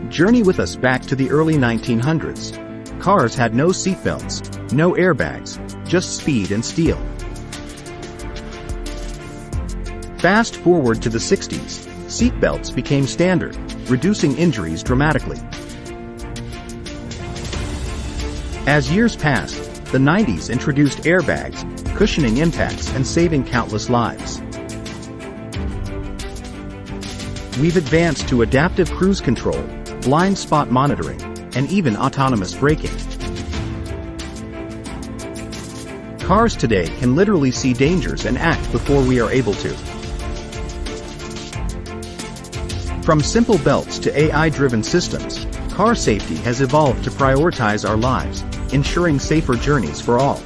Journey with us back to the early 1900s. Cars had no seatbelts, no airbags, just speed and steel. Fast forward to the 60s, seatbelts became standard, reducing injuries dramatically. As years passed, the 90s introduced airbags, cushioning impacts and saving countless lives. We've advanced to adaptive cruise control, blind spot monitoring, and even autonomous braking. Cars today can literally see dangers and act before we are able to. From simple belts to AI-driven systems, car safety has evolved to prioritize our lives, ensuring safer journeys for all.